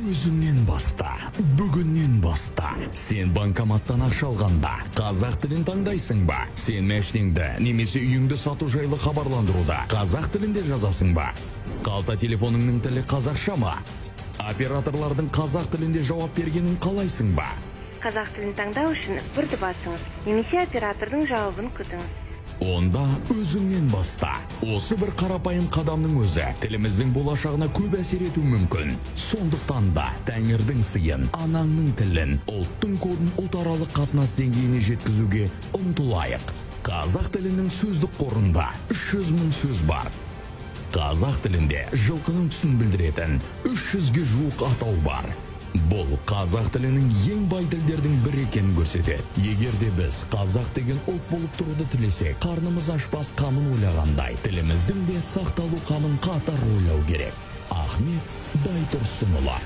Өзіңнен баста, бүгіннен баста. Сен банкоматтан ақша алғанда қазақ тілін таңдайсың ба? Сен мәшинеңді немесе үйіңді сату жайлы хабарландыруда қазақ тілінде жазасың ба? Қалта телефоныңның тілі қазақша ма? Операторлардың қазақ тілінде жауап бергенін қалайсың ба? Қазақ тілін таңдау үшін бірді басыңыз, немесе оператордың жауабын күтіңіз. Онда өзіңнен баста. Осы бір қарапайым қадамның өзі тіліміздің болашағына көп әсер етуі мүмкін. Сондықтан да Тәңірдің сыйын, анаңның тілін, ұлттың кодын ұлтаралық қатынас деңгейіне жеткізуге ұмтылайық. Қазақ тілінің сөздік қорында 300 мың сөз бар. Қазақ тілінде жылқының түсін білдіретін 300-ге жуық атау бар. Бұл қазақ тілінің ең бай тілдердің бірі екенін көрсетеді. Егер де біз қазақ деген ұлт болып тұруды тілесек, қарнымыз ашпас қамын ойлағандай, тіліміздің де сақталу қамын қатар ойлау керек. Ахмет Байтұрсынұлы.